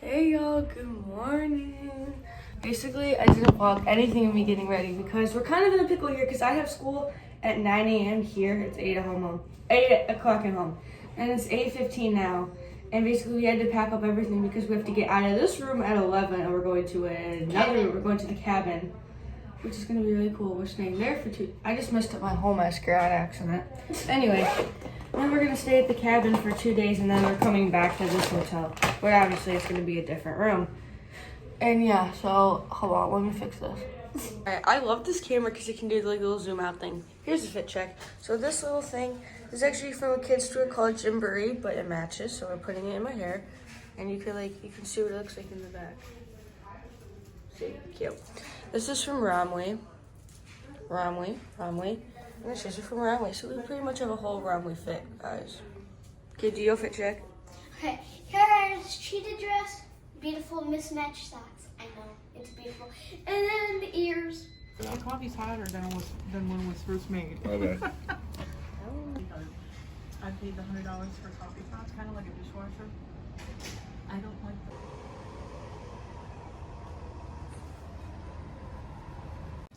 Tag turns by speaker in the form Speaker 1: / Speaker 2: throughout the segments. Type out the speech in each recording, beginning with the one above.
Speaker 1: Hey y'all, good morning. Basically, I didn't vlog anything of me getting ready because we're kind of in a pickle here because I have school at 9 a.m. here. It's 8 o'clock at home. And it's 8:15 now. And basically we had to pack up everything because we have to get out of this room at 11 and we're going to another room. We're going to the cabin, which is going to be really cool. We're staying there for I just messed up my whole mascara on accident. Anyway, then we're going to stay at the cabin for 2 days and then we're coming back to this hotel, where obviously it's going to be a different room. And yeah, so hold on, let me fix this. Alright, I love this camera because it can do the little zoom out thing. Here's the fit check. So this little thing is actually from a kid's store called Gymboree, but it matches, so I'm putting it in my hair. And you can see what it looks like in the back. See, cute. This is from Romley. And this is from Romley. So we pretty much have a whole Romley fit, guys. Okay, do your fit check.
Speaker 2: Okay, here's cheetah dress, beautiful mismatched socks. I know, it's beautiful. And then the ears.
Speaker 3: The coffee's hotter than when it was first made.
Speaker 4: Okay.
Speaker 3: I paid the $100 for coffee pots, kind of like a dishwasher. I don't like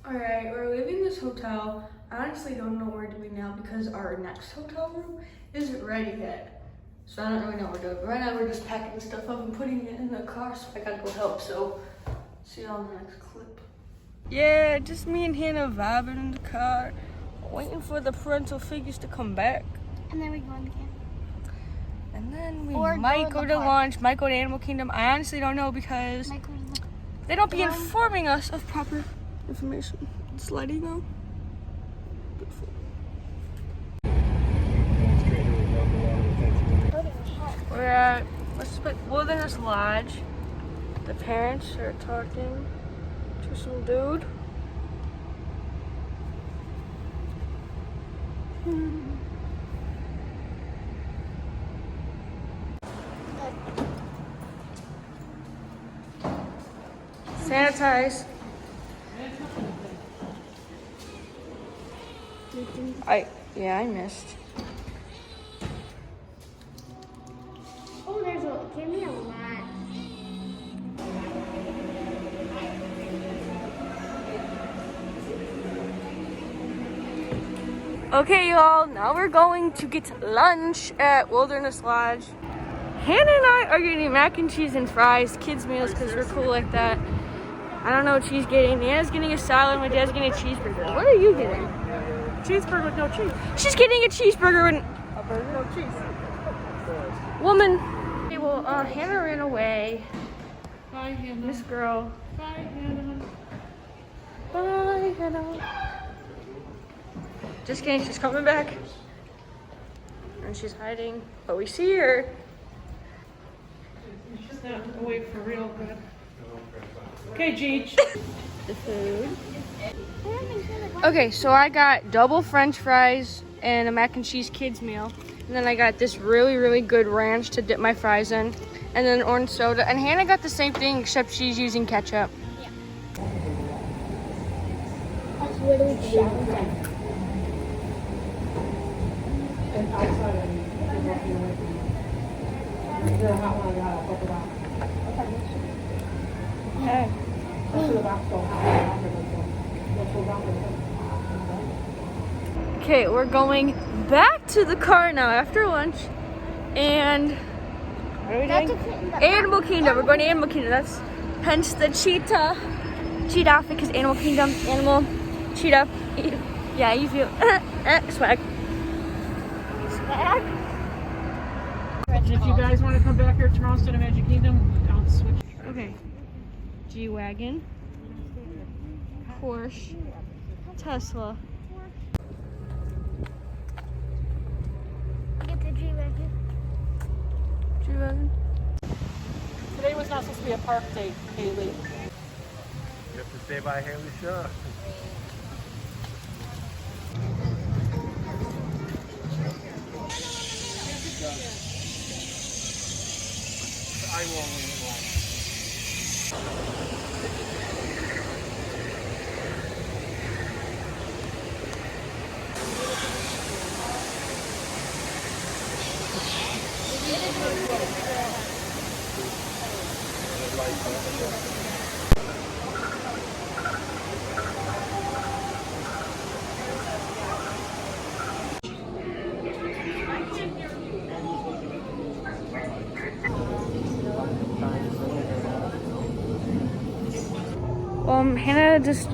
Speaker 3: that.
Speaker 1: Alright, we're leaving this hotel. I honestly don't know where to be now because our next hotel room isn't ready yet. So I don't really know what we're doing. Right now we're just packing stuff up and putting it in the car, so I gotta go help. So see you on the next clip. Yeah, just me and Hannah vibing in the car, waiting for the parental figures to come back.
Speaker 2: And then we go in the camp.
Speaker 1: And then we
Speaker 2: Or
Speaker 1: might
Speaker 2: go
Speaker 1: go
Speaker 2: to
Speaker 1: to
Speaker 2: the park.
Speaker 1: lunch, might go to Animal Kingdom. I honestly don't know because they don't be informing us of proper information. Just letting you know. Beautiful. We're at Wilderness Lodge. The parents are talking to some dude. Sanitize. I missed.
Speaker 2: Oh, give me a lot.
Speaker 1: Okay, y'all, now we're going to get lunch at Wilderness Lodge. Hannah and I are getting mac and cheese and fries, kids' meals, because we're cool like that. I don't know what she's getting. Nana's getting a salad, my dad's getting a cheeseburger. What are you getting?
Speaker 3: Cheeseburger with no cheese.
Speaker 1: She's getting a cheeseburger and
Speaker 3: A burger, no cheese.
Speaker 1: woman. Okay, well, Hannah ran away.
Speaker 3: Bye, Hannah.
Speaker 1: This girl.
Speaker 3: Bye, Hannah.
Speaker 1: Bye, Hannah. Just kidding, she's coming back. And she's hiding, but we see her.
Speaker 3: She's not away for real good. Okay, Cheech.
Speaker 1: The food. Okay, so I got double french fries and a mac and cheese kids meal. And then I got this really, really good ranch to dip my fries in. And then an orange soda. And Hannah got the same thing except she's using ketchup.
Speaker 2: That's literally shouting.
Speaker 1: Okay. Okay, we're going back to the car now after lunch. And what are we doing? Animal Kingdom. We're going to Animal Kingdom. That's hence the cheetah outfit, because Animal Kingdom, animal, cheetah. Yeah, you feel swag. Swag.
Speaker 3: And if you guys want to come back here tomorrow instead of Magic Kingdom, I'll switch.
Speaker 1: Okay. G-Wagon. Porsche. Tesla.
Speaker 2: Get the G-Wagon.
Speaker 1: G-Wagon.
Speaker 3: Today was not supposed to be a park day, Haley.
Speaker 4: You have to stay by Haley Shaw. I won't.
Speaker 1: Hannah just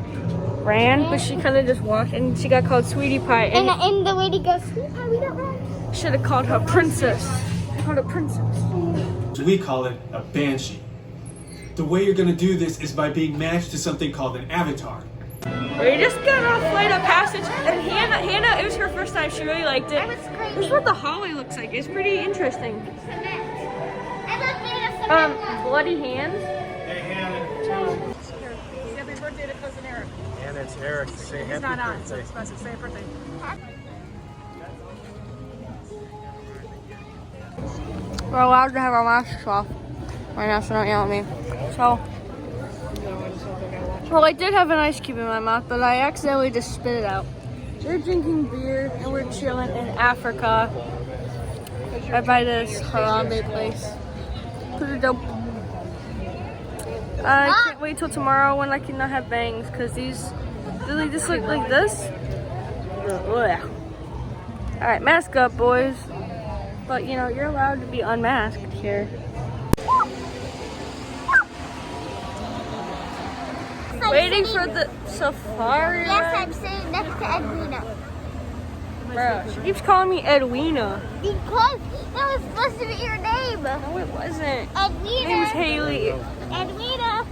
Speaker 1: ran, but she kind of just walked, and she got called Sweetie Pie.
Speaker 2: And the lady goes, Sweetie Pie, we don't run.
Speaker 1: Should have called her Princess. I called her Princess.
Speaker 5: We call it a banshee. The way you're gonna do this is by being matched to something called an avatar.
Speaker 1: We just got off Flight of Passage, and Hannah, it was her first time. She really liked it.
Speaker 2: I was screaming.
Speaker 1: This is what the hallway looks like. It's pretty interesting. Bloody hands.
Speaker 4: Hey, Hannah.
Speaker 3: Happy birthday to cousin Eric.
Speaker 4: And it's Eric. Say
Speaker 3: He's
Speaker 4: happy
Speaker 3: not on, so
Speaker 4: birthday.
Speaker 3: it's supposed to say birthday.
Speaker 1: We're allowed to have our masks off right now, so don't yell at me. So, well, I did have an ice cube in my mouth, but I accidentally just spit it out. We're drinking beer and we're chilling in Africa. Right by this Harambe place. Pretty dope. I can't wait till tomorrow when I can not have bangs, because these really just look like this. Ugh. Alright, mask up, boys. But you know, you're allowed to be unmasked here. Waiting for the safari.
Speaker 2: Yes, I'm sitting next to Edwina.
Speaker 1: Bro, she keeps calling me Edwina.
Speaker 2: Because that was supposed to be your name.
Speaker 1: No, it wasn't. My
Speaker 2: Edwina.
Speaker 1: name's Haley.
Speaker 2: Edwina.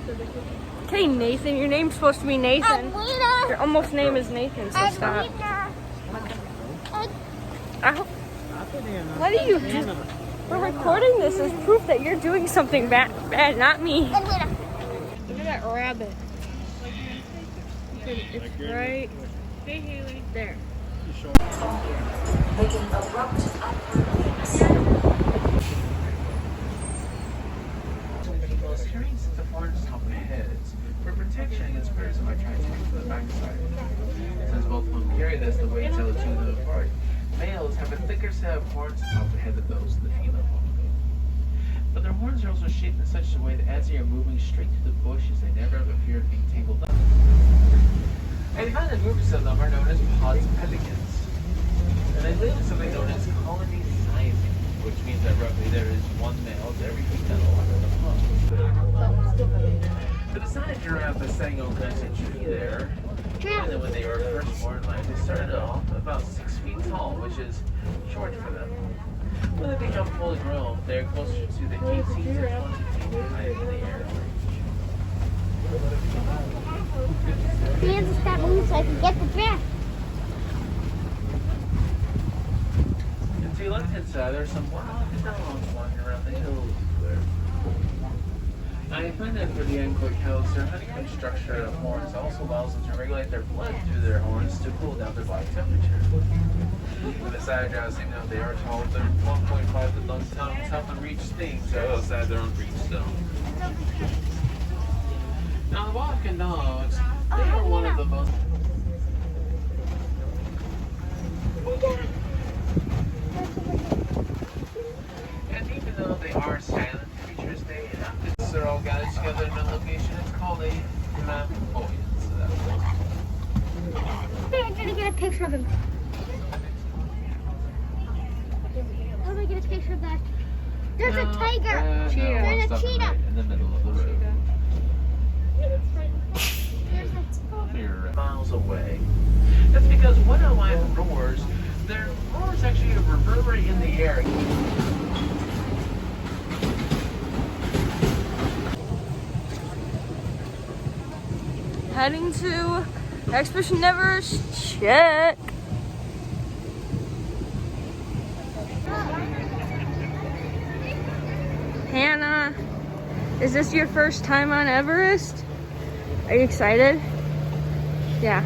Speaker 1: Okay, Nathan, your name's supposed to be Nathan.
Speaker 2: Edwina.
Speaker 1: Your almost name is Nathan, so stop.
Speaker 2: Edwina.
Speaker 1: What are you doing? We're recording this as proof that you're doing something bad, not me.
Speaker 2: Edwina.
Speaker 1: Look at that rabbit. It's right. Hey, Haley. There.
Speaker 6: Carrying the horns top of heads. For protection, its birds might try to take to the backside. Since both of them carry this, the way to tell the two of them apart. Males have a thicker set of horns atop the head than those of the female mongeau. But their horns are also shaped in such a way that as they are moving straight through the bushes, they never have a fear of being tangled up. And we find that groups of them are known as pods of pelicans. And they live in something known as colony sizing, which means that roughly there is one male to every female in the pod. So the side giraffe is setting on a tree there. And then when they were first born in life, they started off about 6 feet tall, which is short for them. When they become fully grown, they're closer to the 18 to 20 feet high in the air.
Speaker 2: Hands stop moving so I can get the draft.
Speaker 6: And to the left-hand side, there's some wild dogs walking around the hills there. I find that for the Angkor cows, their honeycomb structure of horns also allows them to regulate their blood through their horns to cool down their body temperature. With the side drives, even though they are tall, they're 1.5 to long tongues help them reach things outside their own reach zone. Now, the walking dogs, they are one of the most... And even though they are silent creatures, they're all gathered together in a location. It's called a flamboyant. So that's
Speaker 2: I'm trying to get a picture of him. How do I get a picture of that? There's a tiger. There's a cheetah.
Speaker 6: Right in the middle of the road.
Speaker 2: There's a
Speaker 6: You're miles away. That's because when a lion roars, their roars actually reverberate in the air.
Speaker 1: Heading to Expedition Everest. Check. Hannah, is this your first time on Everest? Are you excited? Yeah.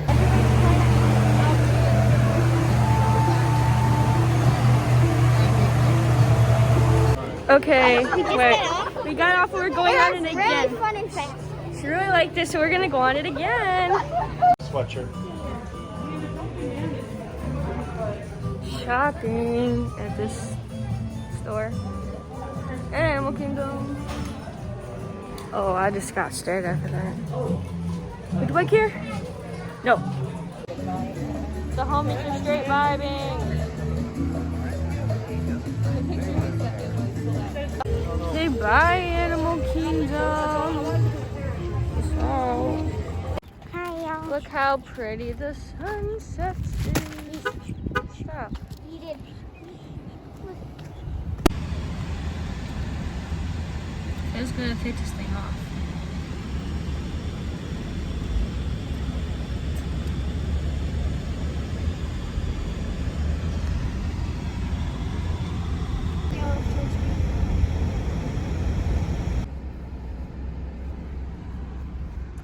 Speaker 1: Okay, wait. We got off, we're going on it again.
Speaker 2: really fun and fast.
Speaker 1: She really liked it, so we're gonna go on it again.
Speaker 4: Sweatshirt.
Speaker 1: Shopping at this store. Animal Kingdom. Oh, I just got stared at for that. Wait, do I care? No. The homies are straight vibing. Say bye, Animal Kingdom. So,
Speaker 2: Hi, y'all.
Speaker 1: look how pretty the sunset is. Stop.
Speaker 2: You did.
Speaker 1: It's gonna take this thing off.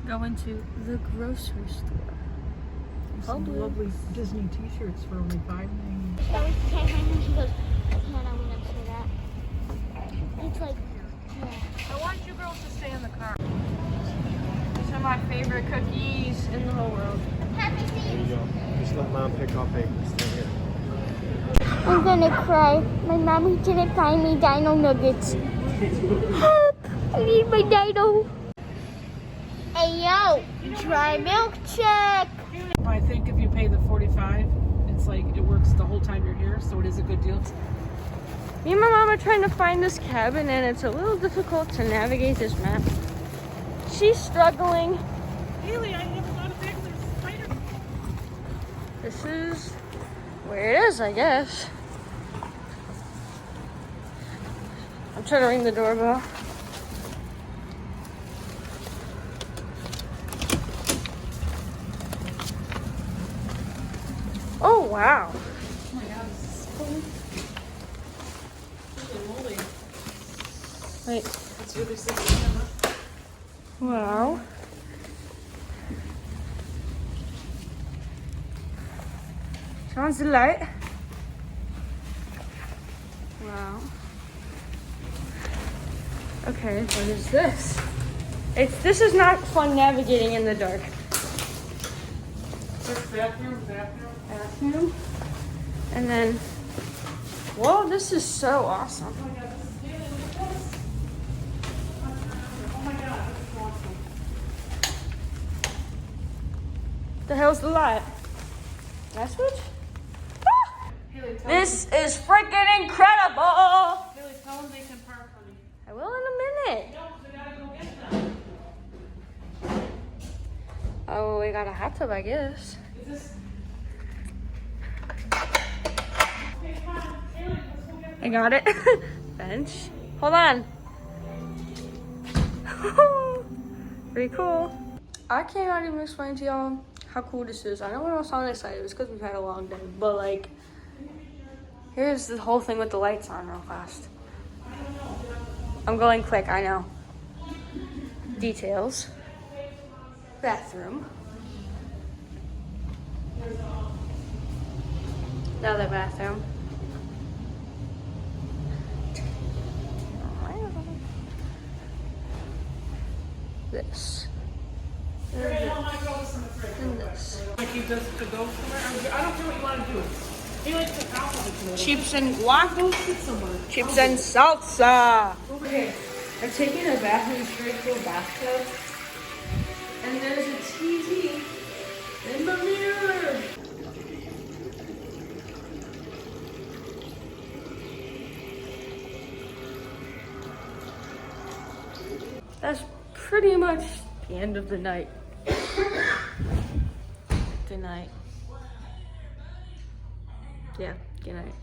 Speaker 1: Going to the grocery store.
Speaker 3: Some lovely Disney t-shirts for only $5.99.
Speaker 2: She goes, Tana, we never say that. It's like, yeah.
Speaker 3: I want you girls to stay in the car.
Speaker 1: These are my favorite cookies in the whole world.
Speaker 4: There you go. Just let mom pick off papers. Stay here.
Speaker 2: I'm gonna cry. My mommy didn't buy me dino nuggets. Help! I need my dino. Hey yo, dry milk check.
Speaker 3: I think if you pay the $45, it's like it works the whole time you're here, so it is a good deal.
Speaker 1: Me and my mom are trying to find this cabin and it's a little difficult to navigate this map. She's struggling.
Speaker 3: Haley, I never thought of there's a spider.
Speaker 1: This is where it is, I guess. I'm trying to ring the doorbell. Oh, wow.
Speaker 3: Oh my god, this is cool. Holy moly.
Speaker 1: Wait.
Speaker 3: It's really sexy.
Speaker 1: Wow. Sounds the light. Wow. Okay, what is this? This is not fun navigating in the dark. Bathroom. And then, whoa, this is so awesome.
Speaker 3: Oh my god, this is Haley, look at this. Oh my god, this is awesome.
Speaker 1: The hell's the light? Can I switch?
Speaker 3: Haley, tell
Speaker 1: This is freaking incredible!
Speaker 3: Haley, tell them they can park, honey.
Speaker 1: I will in a minute.
Speaker 3: No, we gotta go get them.
Speaker 1: Oh, we got a hot tub, I guess.
Speaker 3: Is this... Okay, come on. Haley, let's go get them.
Speaker 1: I got it. Bench. Hold on. Pretty cool. I cannot even explain to y'all how cool this is. I know we're all so excited. It's because we've had a long day. But, like, here's the whole thing with the lights on real fast. I'm going quick, I know. Details. Bathroom. Another bathroom. This. And this.
Speaker 3: Like he does to go somewhere. I don't care what you want to do. He likes to compliment me.
Speaker 1: Chips and what?
Speaker 3: Go sit somewhere.
Speaker 1: Chips and salsa. Okay, I'm taking a bathroom straight to a bathtub. And there's a TV in the mirror. That's pretty much the end of the night. Good night. Yeah, good night.